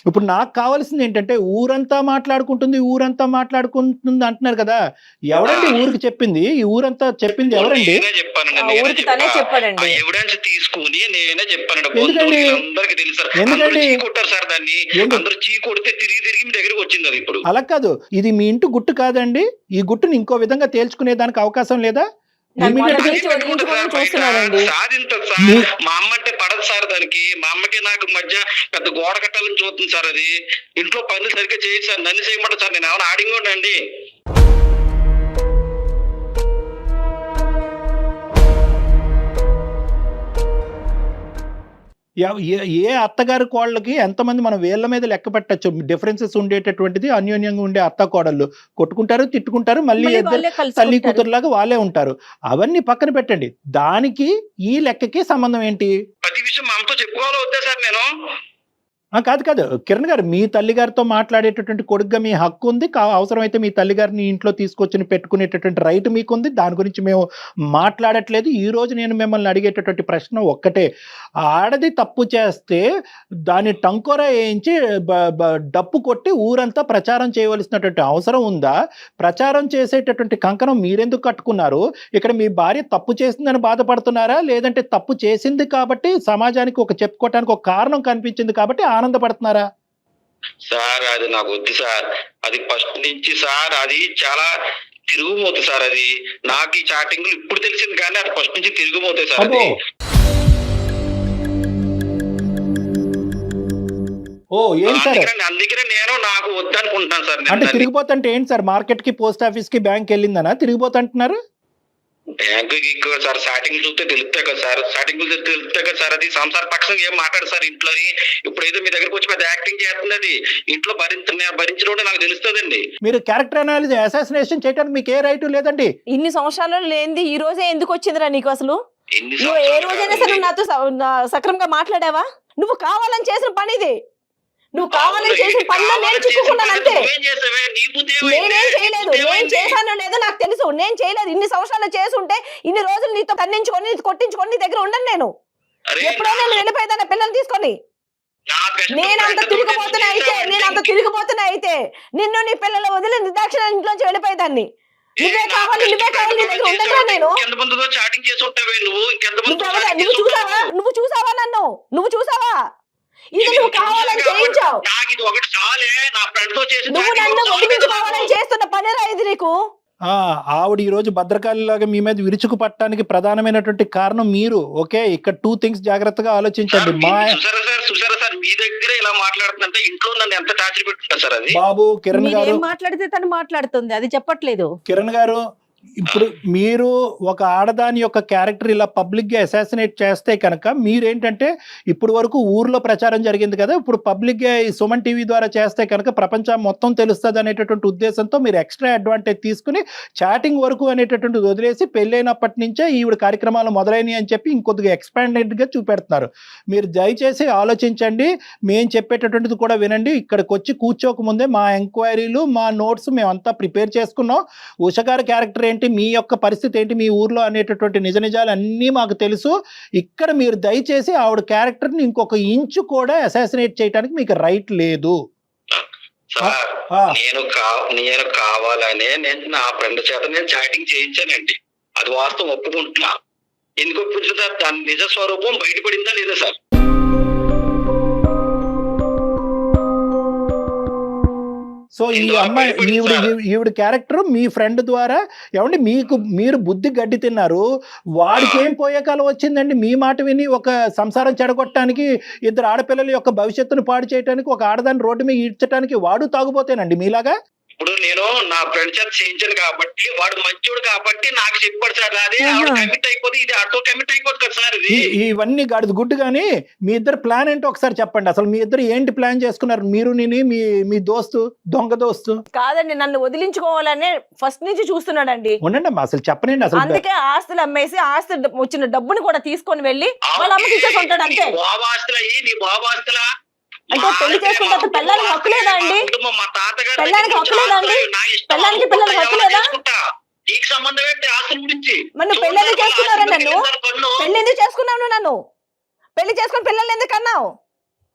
ఇప్పుడు నాకు కావాల్సింది ఏంటంటే ఊరంతా మాట్లాడుకుంటుంది అంటున్నారు కదా. ఎవరండి ఊరికి చెప్పింది? ఈ ఊరంతా చెప్పింది ఎవరండి? ఎవిడెన్స్ తీసుకుని నేనే చెప్పానండి. అందరికి తెలుసు సార్. అందరూ చీ కొట్టారు సార్ దాన్ని. అందరూ చీ కొడితే తిరిగి మీ దగ్గరకు వచ్చింది. అది ఇప్పుడు అలా కాదు. ఇది మీ ఇంటి గుట్టు కాదండి. ఈ గుట్టుని ఇంకో విధంగా తేల్చుకునే దానికి అవకాశం లేదా? మా అమ్మ అంటే పడదు సార్ దానికి. మా అమ్మకి నాకు మధ్య పెద్ద గోడ కట్టాలని చూస్తుంది సార్. అది ఇంట్లో పనులు సరిగ్గా చేయదు సార్. నన్ను చేయమంటారు సార్. నేను ఏమైనా ఆడింగోండి. ఏ అత్తగారి కోళ్ళకి ఎంతమంది మనం వేళ్ల మీద లెక్క పెట్టచ్చు డిఫరెన్సెస్ ఉండేటటువంటిది. అన్యోన్యంగా ఉండే అత్త కోడళ్ళు కొట్టుకుంటారు, తిట్టుకుంటారు, మళ్ళీ ఇద్దరు తల్లి కూతురులాగా వాళ్ళే ఉంటారు. అవన్నీ పక్కన పెట్టండి. దానికి ఈ లెక్కకి సంబంధం ఏంటి? ప్రతి విషయం మా అమ్మతో చెప్పుకోవాలో వద్దా సార్ నేను? కాదు కిరణ్ గారు, మీ తల్లిగారితో మాట్లాడేటటువంటి కొడుగ్గా మీ హక్కు ఉంది. అవసరమైతే మీ తల్లిగారిని ఇంట్లో తీసుకొచ్చి పెట్టుకునేటటువంటి రైట్ మీకుంది. దాని గురించి మేము మాట్లాడట్లేదు. ఈ రోజు నేను మిమ్మల్ని అడిగేటటువంటి ప్రశ్న ఒక్కటే. ఆడది తప్పు చేస్తే దాన్ని టంకోరా వేయించి డప్పు కొట్టి ఊరంతా ప్రచారం చేయవలసినటువంటి అవసరం ఉందా? ప్రచారం చేసేటటువంటి కంకణం మీరెందుకు కట్టుకున్నారు? ఇక్కడ మీ భార్య తప్పు చేసిందని బాధపడుతున్నారా, లేదంటే తప్పు చేసింది కాబట్టి సమాజానికి చెప్పుకోవటానికి ఒక కారణం కనిపించింది కాబట్టి ఆనందపడుతున్నారా? సార్ అది నాకు వద్దు సార్. అది ఫస్ట్ నుంచి సార్ అది చాలా తిరుగుమోతుంది సార్. అది నాకు ఈ చాటింగ్లు ఇప్పుడు తెలిసింది కానీ అది ఫస్ట్ నుంచి తిరుగుమోతాయి సార్. అది ఏంటి సార్? అందుకనే నేను నాకు వద్దనుకుంటున్నాను సార్. అంటే తిరిగిపోతుంటే ఏంటి సార్? మార్కెట్ కి, పోస్ట్ ఆఫీస్ కి, బ్యాంక్ వెళ్ళిందనా తిరిగిపోతుంటున్నారు? బ్యాంకు సార్ స్టార్టింగ్ చూస్తే తెలుస్తాయి కదా సార్. స్టార్టింగ్ తెలుస్తాయి కదా సార్. అది సంసార పక్షం ఏం మాట్లాడు సార్ ఇంట్లో. ఇప్పుడు ఏదో మీ దగ్గరకు వచ్చి పెద్ద యాక్టింగ్ చేస్తుంది. అది ఇంట్లో భరించడం నాకు తెలుస్తుందండి. మీరు క్యారెక్టర్ అనాలిసిస్ అసాసినేషన్ చేయడానికి మీకు ఏ రైట్ లేదండి. ఇన్ని సంవత్సరాలు లేనిది ఈ రోజే ఎందుకు వచ్చిందిరా నీకు అసలు? నువ్వు ఏ రోజైనా సరే నాతో సక్రమంగా మాట్లాడావా? నువ్వు కావాలని చేసిన పని ఇది. నువ్వు కావాలని చేసిన పనిలో నేను చిక్కుకున్నాను అంతే. నేనేం చేయలేదు. నేను చేశానో లేదో నాకు తెలుసు. నేను చేయలేదు. ఇన్ని సంవత్సరాలు చేసుంటే ఇన్ని రోజులు నీతో కన్నించుకొని కొట్టించుకొని నీ దగ్గర ఉండను నేను. ఎప్పుడో నేను వెళ్ళిపోయేదాన్ని పిల్లల్ని తీసుకొని. నేనంత తిరిగిపోతున్నా అయితే నిన్ను నీ పిల్లలు వదిలి నిర్దాక్షిణ ఇంట్లోంచి వెళ్ళిపోయేదాన్ని. నువ్వే కావాలి నీ దగ్గర ఉండగా నేను. నువ్వు చూసావా నన్ను? నువ్వు చూసావా? ఇది నువ్వు కావాలని చేయించావు. నువ్వు నన్ను వదిలించుకోవాలని చేస్తున్న పనిరా ఇది నీకు. ఆవిడ ఈ రోజు భద్రకాళిలాగా మీ మీద విరుచుకు పట్టడానికి ప్రధానమైనటువంటి కారణం మీరు. ఓకే, ఇక్కడ 2 things జాగ్రత్తగా ఆలోచించండి. మీ దగ్గర ఇలా మాట్లాడుతుంటే ఇంట్లో నన్ను ఎంత టార్చర్ పెట్టుకుంటా సార్. అది బాబు కిరణ్ గారు మాట్లాడితే తను మాట్లాడుతుంది, అది చెప్పట్లేదు. కిరణ్ గారు, ఇప్పుడు మీరు ఒక ఆడదాని యొక్క క్యారెక్టర్ ఇలా పబ్లిక్ గా అసాసినేట్ చేస్తే కనుక మీరేంటంటే ఇప్పుడు వరకు ఊర్లో ప్రచారం జరిగింది కదా, ఇప్పుడు పబ్లిక్ గా ఈ సుమన్ టీవీ ద్వారా చేస్తే కనుక ప్రపంచం మొత్తం తెలుస్తుంది అనేటటువంటి ఉద్దేశంతో మీరు ఎక్స్ట్రా అడ్వాంటేజ్ తీసుకుని చాటింగ్ వరకు అనేటటువంటిది వదిలేసి పెళ్ళైనప్పటి నుంచే ఈవిడ కార్యక్రమాలు మొదలైనవి అని చెప్పి ఇంకొద్దిగా ఎక్స్పాండెడ్ గా చూపెడుతున్నారు. మీరు దయచేసి ఆలోచించండి, మేము చెప్పేటటువంటిది కూడా వినండి. ఇక్కడికి వచ్చి కూర్చోకముందే మా ఎంక్వైరీలు, మా నోట్స్ మేమంతా ప్రిపేర్ చేసుకున్నాం. ఉషగారి క్యారెక్టర్ ఏంటి, మీ యొక్క పరిస్థితి ఏంటి మీ ఊర్లో అనేటటువంటి నిజాలు అన్నీ మాకు తెలుసు. ఇక్కడ మీరు దయచేసి ఆవిడ క్యారెక్టర్ని ఇంకొక ఇంచు కూడా అసాసినేట్ చేయడానికి మీకు రైట్ లేదు. నేను కావాలనే నేను నా ఫ్రెండ్ చేత నేను చాటింగ్ చేయించానండి. అది వాస్తవం, ఒప్పుకుంటున్నా. ఎందుకు ఒప్పుకుంటున్నా? దాని నిజ స్వరూపం బయటపడిందా లేదా సార్? సో ఈ అమ్మాయి ఈవిడ క్యారెక్టర్ మీ ఫ్రెండ్ ద్వారా ఏమండి మీరు బుద్ధి గడ్డి తిన్నారు. వాడికి ఏం పోయే కాలం వచ్చిందండి? మీ మాట విని ఒక సంసారం చెడగొట్టడానికి, 2 ఆడపిల్లల యొక్క భవిష్యత్తును పాడు చేయడానికి, ఒక ఆడదాన్ని రోడ్డు మీద ఈడ్చడానికి వాడు తాగుపోతేనండి మీలాగా. ఇప్పుడు నేను నా ఫ్రెండ్ చేత చేయించాను కాబట్టి, వాడు మంచోడు కాబట్టి నాకు చెప్పాడు సార్. అదే కమిట్ అయిపోతే ఇది ఆటో కమిట్ అయిపోతుంది కదా సార్. ఇవన్నీ గాడిద గుడ్డు. కానీ మీ ఇద్దరు ప్లాన్ ఏంటో ఒకసారి చెప్పండి. అసలు మీ ఇద్దరు ఏంటి ప్లాన్ చేసుకున్నారు? మీరు మీ దోస్తు, దొంగ దోస్తు కాదండి, నన్ను వదిలించుకోవాలనే ఫస్ట్ నుంచి చూస్తున్నాడండి. ఉండండి అమ్మా, అసలు చెప్పనండి. అసలు అందుకే ఆస్తులు అమ్మేసి ఆస్తి వచ్చిన డబ్బుని కూడా తీసుకొని వెళ్ళి వాళ్ళ అమ్మకి ఇచ్చేసి ఉంటాడు అంతే. అంటే పెళ్లి చేసుకుంటే పిల్లలకి హక్కు లేదా అండి? పిల్లలకి హక్కు లేదా అండి? పిల్లలకి హక్కు లేదా? మన పెళ్ళి చేసుకున్నారా? నన్ను పెళ్లి ఎందుకు చేసుకున్నావు? నన్ను పెళ్లి చేసుకుని పిల్లలు ఎందుకు అన్నావు?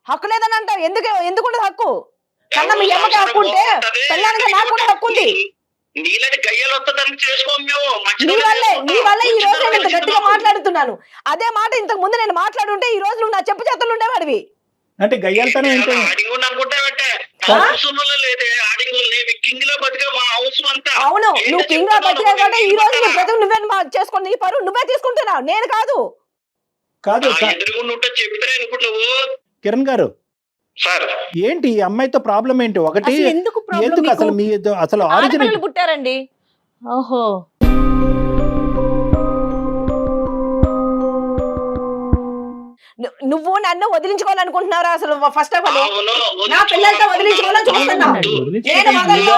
హక్కు లేదని అంటావు. ఎందుకు హక్కు? కన్నా మీ అమ్మకి హక్కు ఉంటే పిల్లలకి నాకు కూడా హక్కు ఉంది. నీ వల్లే ఈ రోజు నేను ఇంత గట్టిగా మాట్లాడుతున్నాను. అదే మాట ఇంతకు ముందు నేను మాట్లాడుంటే ఈ రోజు నువ్వు నా చెప్పు చేతులు ఉండేవాడివి. అంటే గయ్యాలతనం ఏంటి? అవును, నువ్వు కింగ్ గా బతికావు కాబట్టి ఈ రోజు నువ్వే చేసుకుని నీ పరువు నువ్వే తీసుకుంటున్నావు, నేను కాదు. కిరణ్ గారు, ఏంటి ఈ అమ్మాయితో ప్రాబ్లం ఏంటి? ఒకటి ఎందుకు అసలు మీ అసలు ఆరిజిన్ పుట్టారండి. ఓహో, నువ్వు నన్ను వదిలించుకోవాలనుకుంటున్నారా అసలు? ఫస్ట్ ఆఫ్ ఆల్ అవును, నా పిల్లలతో వదిలించుకోవాలని చూస్తున్నావు. నేను వదలను.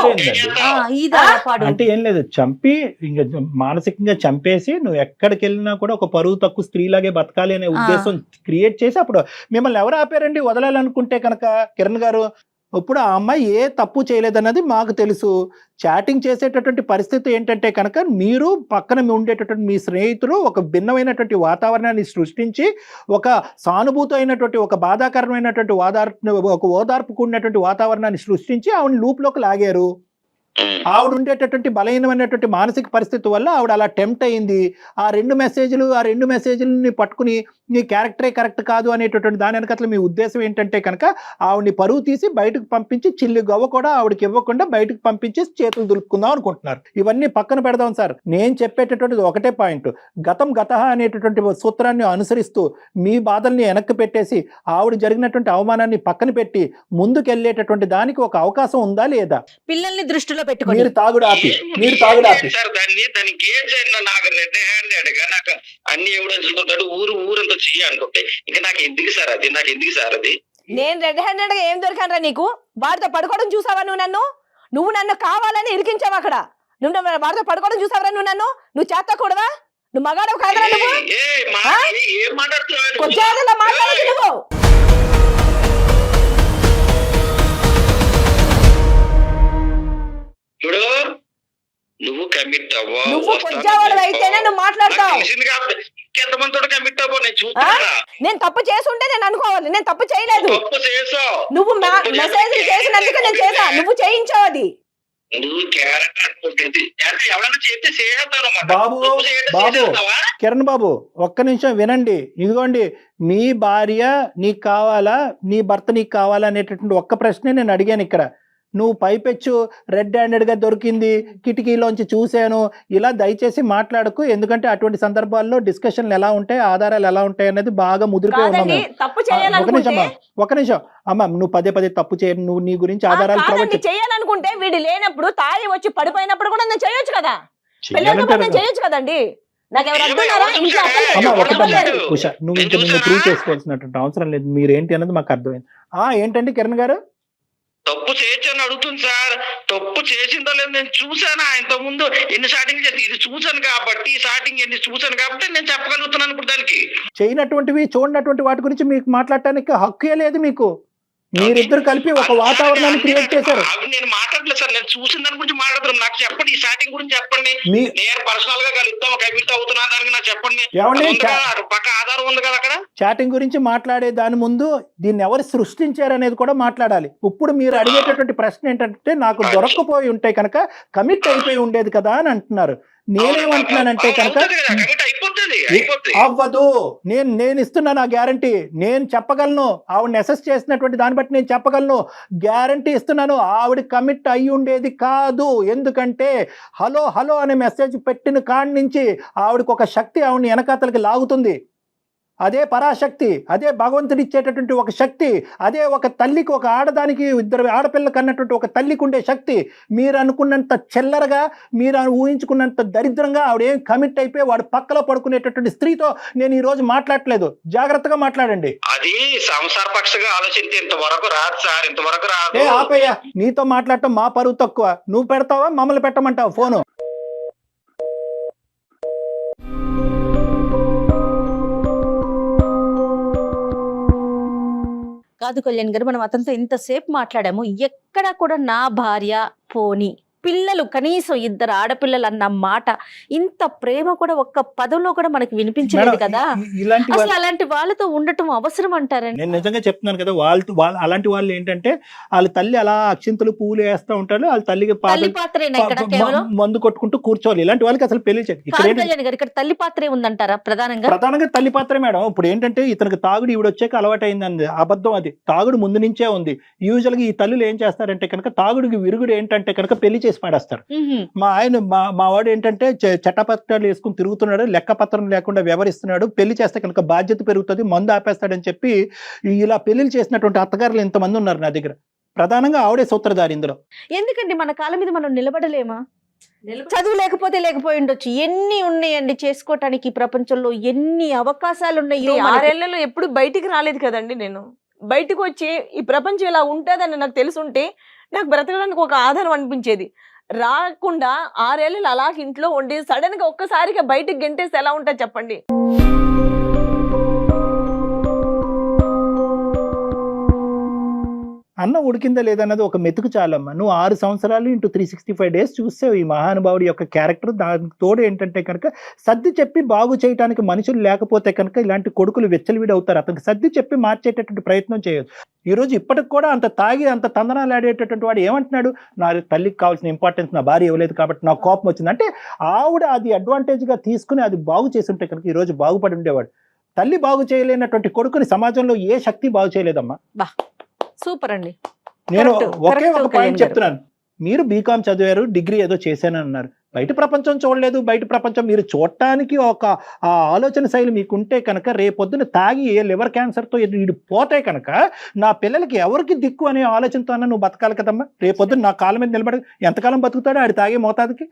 అంటే ఏం లేదు, చంపి ఇంకా మానసికంగా చంపేసి నువ్వు ఎక్కడికి వెళ్ళినా కూడా ఒక పరువు తక్కువ స్త్రీలాగే బతకాలి అనే ఉద్దేశం క్రియేట్ చేసి అప్పుడు మిమ్మల్ని ఎవరు ఆపారండి వదలాలనుకుంటే కనుక? కిరణ్ గారు, ఇప్పుడు ఆ అమ్మాయి ఏ తప్పు చేయలేదన్నది మాకు తెలుసు. చాటింగ్ చేసేటటువంటి పరిస్థితి ఏంటంటే కనుక మీరు పక్కన ఉండేటటువంటి మీ స్నేహితులు ఒక భిన్నమైనటువంటి వాతావరణాన్ని సృష్టించి ఒక సానుభూతి అయినటువంటి ఒక బాధాకరమైనటువంటి ఓదార్పు కూడినటువంటి వాతావరణాన్ని సృష్టించి ఆవిడ లూప్లోకి లాగారు. ఆవిడ ఉండేటటువంటి బలహీనమైనటువంటి మానసిక పరిస్థితి వల్ల ఆవిడ అలా టెంప్ట్ అయింది. ఆ రెండు మెసేజ్లని పట్టుకుని నీ క్యారెక్టరే కరెక్ట్ కాదు అనేటటువంటి దాని వెనకట్ల మీ ఉద్దేశం ఏంటంటే కనుక ఆవిడని పరువు తీసి బయటకు పంపించి చిల్లి గవ్వ కూడా ఆవిడకి ఇవ్వకుండా బయటకు పంపించి చేతులు దులుపుకుందాం అనుకుంటున్నారు. ఇవన్నీ పక్కన పెడదాం సార్. నేను చెప్పేటటువంటిది ఒకటే పాయింట్. గతః అనేటటువంటి సూత్రాన్ని అనుసరిస్తూ మీ బాధల్ని వెనక్కి పెట్టేసి ఆవిడ జరిగినటువంటి అవమానాన్ని పక్కన పెట్టి ముందుకెళ్ళేటటువంటి దానికి ఒక అవకాశం ఉందా లేదా? పిల్లల్ని దృష్టిలో పెట్టుకొని మీరు తాగుడు ఆపి సార్ దానికి ఏం చేయాలి? నాకు రెడ్ హ్యాండెడ్ గా నాకు అన్ని ఎవిడెన్స్ ఉంటాడు, ఊరంతా చెయ్యి అనుకుంటే ఇంకా నాకు ఎందుకు సార్ అది? నేను రెడ్ హ్యాండెడ్ గా ఏం దొరికానరా నీకు? వాడితో పడుకోవడం చూసావా నువ్వు నన్ను కావాలని ఇరికించావు అక్కడ. నువ్వు వాడితో పడుకోవడం చూసావరా నువ్వు చేతకూడవా? నువ్వు మగాడవు కాదరా? ఏం మాట్లాడుతున్నావు? కొంచెం మాట్లాడదు నువ్వు. ఇప్పుడు నువ్వు కమిట్ అవ్వ, నువ్వు కొంచెం అయితేనే నువ్వు మాట్లాడతావు. ఎంతమంది కమిట్ అవ్వ నేను చూస్తున్నా. నేను తప్పు చేసి ఉంటే నేను అనుకోవాలి. నేను తప్పు చేయలేదు. తప్పు చేసావు. నువ్వు మెసేజ్ చేసినందుకు నేను చేసా. నువ్వు చేయించావు అది. నువ్వు క్యారెక్టర్ ఎవరైనా చేస్తే చేస్తాను. బాబు కిరణ్ బాబు, ఒక్క నిమిషం వినండి. ఇదిగోండి, నీ భార్య నీకు కావాలా, నీ భర్త నీకు కావాలా అనేటటువంటి ఒక్క ప్రశ్నే నేను అడిగాను ఇక్కడ. నువ్వు పైపెచ్చు రెడ్ హ్యాండెడ్గా దొరికింది, కిటికీలోంచి చూశాను, ఇలా దయచేసి మాట్లాడకు. ఎందుకంటే అటువంటి సందర్భాల్లో డిస్కషన్లు ఎలా ఉంటాయి, ఆధారాలు ఎలా ఉంటాయి అనేది బాగా ముదిరిపోయి ఉన్నాము. ఒక నిమిషం అమ్మ, నువ్వు పదే తప్పు చేయను. నువ్వు నీ గురించి ఆధారాలు చేయాలనుకుంటే వీడు లేనప్పుడు తాగి వచ్చి పడిపోయినప్పుడు కూడా నేను చేయొచ్చు కదా. చేయొచ్చు కదండి. ఉషా, నువ్వు ఇంకా నువ్వు ప్రూవ్ చేసుకోవాల్సినటువంటి అవసరం లేదు. మీరేంటి అన్నది మాకు అర్థమైంది. ఏంటండి కిరణ్ గారు? తప్పు చేయొచ్చు అని అడుగుతుంది సార్. తప్పు చేసిందో లేదు నేను చూసాను. ఇంత ముందు ఎన్ని స్టార్టింగ్ చేసి ఇది చూసాను కాబట్టి, స్టార్టింగ్ ఎన్ని చూసాను కాబట్టి నేను చెప్పగలుగుతున్నాను. ఇప్పుడు దానికి చేయనటువంటివి చూడనటువంటి వాటి గురించి మీకు మాట్లాడటానికి హక్కే లేదు మీకు. మీరిద్దరు కలిపి ఒక వాతావరణాన్ని క్రియేట్ చేశారు. నేను మాట్లాడలేదు సార్, నేను చూసిన దాని గురించి మాట్లాడుతున్నాను. నాకు చెప్పండి, ఈ స్టార్టింగ్ గురించి చెప్పండి. నేను పర్సనల్ గా కలుద్దాం, కమిట్ అవుతున్నా దానికి నాకు చెప్పండి. పక్క ఆధారం ఉంది కదా అక్కడ. చాటింగ్ గురించి మాట్లాడే దాని ముందు దీన్ని ఎవరు సృష్టించారు అనేది కూడా మాట్లాడాలి. ఇప్పుడు మీరు అడిగేటటువంటి ప్రశ్న ఏంటంటే, నాకు దొరక్కపోయి ఉంటే కనుక కమిట్ అయిపోయి ఉండేది కదా అని అంటున్నారు. నేనేమంటున్నానంటే కనుక అవ్వదు. నేను ఇస్తున్నాను ఆ గ్యారంటీ. నేను చెప్పగలను, ఆవిడని అసెస్ చేసినటువంటి దాన్ని బట్టి నేను చెప్పగలను, గ్యారంటీ ఇస్తున్నాను. ఆవిడ కమిట్ అయ్యి ఉండేది కాదు. ఎందుకంటే హలో అనే మెసేజ్ పెట్టిన కాడి నుంచి ఆవిడకి ఒక శక్తి ఆవిడని వెనకాతలకి లాగుతుంది. అదే పరాశక్తి, అదే భగవంతుడి ఇచ్చేటటువంటి ఒక శక్తి, అదే ఒక తల్లికి, ఒక ఆడదానికి, ఇద్దరు ఆడపిల్లకి అన్నటువంటి ఒక తల్లికి ఉండే శక్తి. మీరు అనుకున్నంత చిల్లరగా, మీరు ఊహించుకున్నంత దరిద్రంగా ఆవిడ ఏం కమిట్ అయిపోయి వాడు పక్కలో పడుకునేటటువంటి స్త్రీతో నేను ఈ రోజు మాట్లాడలేదు. జాగ్రత్తగా మాట్లాడండి. అది సంసార పక్షగా ఆలోచించి ఇంతవరకు రాదు సార్, ఇంతవరకు రాదు. ఆపయ్యా, నీతో మాట్లాడటం మా పరువు తక్కువ. నువ్వు పెడతావా, మమ్మల్ని పెట్టమంటావు ఫోను? కాదు కళ్యాణ్ గారు, మనం అతనితో ఇంతసేపు మాట్లాడాము. ఎక్కడా కూడా నా భార్య పోని పిల్లలు, కనీసం ఇద్దరు ఆడపిల్లలు అన్న మాట, ఇంత ప్రేమ కూడా ఒక్క పదంలో కూడా మనకి వినిపించలేదు కదా. అసలు అలాంటి వాళ్ళతో ఉండటం అవసరం అంటారండి? నేను నిజంగా చెప్తున్నాను కదా, అలాంటి వాళ్ళు ఏంటంటే వాళ్ళ తల్లి అలా అక్షింతలు పూలు వేస్తూ ఉంటారు, వాళ్ళ తల్లికి మందు కొట్టుకుంటూ కూర్చోవాలి. ఇలాంటి వాళ్ళకి అసలు పెళ్లి చేయాలి. ఇక్కడ తల్లి పాత్రే ఉందంటారా? ప్రధానంగా తల్లి పాత్రే మేడం. ఇప్పుడు ఏంటంటే ఇతనికి తాగుడు ఈవిడ వచ్చాక అలవాటు అయిందండి. అబద్ధం అది. తాగుడు ముందు నుంచే ఉంది. యూజువల్ గా ఈ తల్లులు ఏం చేస్తారంటే కనుక, తాగుడికి విరుగుడు ఏంటంటే కనుక పెళ్లి చేసి పాడేస్తారు. మా వాడు ఏంటంటే చట్టపత్రాలు వేసుకుని తిరుగుతున్నాడు, లెక్కపత్రం లేకుండా వ్యవహరిస్తున్నాడు, పెళ్లి చేస్తే కనుక బాధ్యత పెరుగుతుంది, మందు ఆపేస్తాడని చెప్పి ఇలా పెళ్లిళ్ళు చేసినటువంటి అత్తగారులు ఎంతమంది ఉన్నారు నా దగ్గర. ప్రధానంగా ఆవిడే సూత్రధారి ఇందులో. ఎందుకండి మన కాళ్ళ మీద మనం నిలబడలేమా? చదువు లేకపోతే లేకపోయి ఉండొచ్చు, ఎన్ని ఉన్నాయండి చేసుకోవటానికి ఈ ప్రపంచంలో, ఎన్ని అవకాశాలు ఉన్నాయో ఈ మనకి. 6 ఏళ్లలో ఎప్పుడు బయటికి రాలేదు కదండి నేను. బయటకు వచ్చి ఈ ప్రపంచం ఇలా ఉంటుందని నాకు తెలుసుంటే నాకు బ్రతకడానికి ఒక ఆధారం అనిపించేది. రాకుండా 6 ఏళ్ళు అలా ఇంట్లో ఉండి సడన్ గా ఒక్కసారిగా బయటికి గెంటేస్తే ఎలా ఉంటుంది చెప్పండి. అన్నం ఉడికిందా లేదన్నది ఒక మెతుకు చాలమ్మా. నువ్వు 6 సంవత్సరాలు ఇంటూ 365 డేస్ చూసావు ఈ మహానుభావుడి యొక్క క్యారెక్టర్. దానికి తోడు ఏంటంటే కనుక సర్ది చెప్పి బాగు చేయడానికి మనుషులు లేకపోతే కనుక ఇలాంటి కొడుకులు వెచ్చలివిడి అవుతారు. అతనికి సర్ది చెప్పి మార్చేటటువంటి ప్రయత్నం చేయొచ్చు. ఈరోజు ఇప్పటికి కూడా అంత తాగి అంత తందనాలు ఆడేటటువంటి వాడు ఏమంటున్నాడు, నా తల్లికి కావాల్సిన ఇంపార్టెన్స్ నా భార్య ఇవ్వలేదు కాబట్టి నాకు కోపం వచ్చింది అంటే, ఆవిడ అది అడ్వాంటేజ్గా తీసుకుని అది బాగు చేసి ఉంటే కనుక ఈరోజు బాగుపడి ఉండేవాడు. తల్లి బాగు చేయలేనటువంటి కొడుకుని సమాజంలో ఏ శక్తి బాగు చేయలేదమ్మా. సూపర్ అండి. నేను Correct, ఒకే correct, ఒక కళ్యాణ్ పాయింట్ గారు. చెప్తున్నాను. మీరు బీకామ్ చదివారు, డిగ్రీ ఏదో చేశాను అన్నారు. బయట ప్రపంచం చూడలేదు. బయట ప్రపంచం మీరు చూడటానికి ఒక ఆలోచన శైలి మీకుంటే కనుక రేపొద్దున తాగి ఏ లివర్ క్యాన్సర్తో వీడు పోతే కనుక నా పిల్లలకి ఎవరికి దిక్కు అనే ఆలోచనతో అన్న నువ్వు బతకాలి కదమ్మా. రేపొద్దున నా కాళ్ళ మీద నిలబడి ఎంతకాలం బతుకుతాడో ఆడి తాగే మోతాదుకి.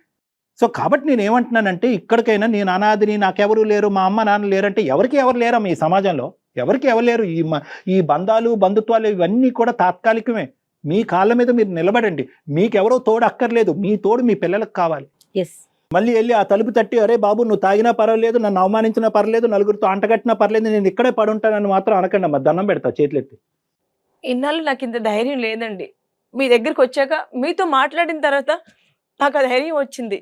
సో కాబట్టి నేను ఏమంటున్నానంటే, ఇక్కడికైనా నేను అనాథిని, నాకెవరు లేరు, మా అమ్మ నాన్న లేరంటే ఎవరికి ఎవరు లేరమ్మా ఈ సమాజంలో. ఎవరికి ఎవరు లేరు. ఈ బంధాలు బంధుత్వాలు ఇవన్నీ కూడా తాత్కాలికమే. మీ కాళ్ళ మీద మీరు నిలబడండి. మీకెవరో తోడు అక్కర్లేదు, మీ తోడు మీ పిల్లలకు కావాలి. ఎస్, మళ్ళీ వెళ్ళి ఆ తలుపు తట్టి, అరే బాబు నువ్వు తాగినా పర్వాలేదు, నన్ను అవమానించినా పర్లేదు, నలుగురితో అంటగట్టినా పర్లేదు, నేను ఇక్కడే పడుంటానని మాత్రం అనకండి అమ్మా. దండం పెడతా చేతులెత్తి. ఇన్నాళ్ళు నాకు ఇంత ధైర్యం లేదండి. మీ దగ్గరికి వచ్చాక మీతో మాట్లాడిన తర్వాత నాకు ఆ ధైర్యం వచ్చింది.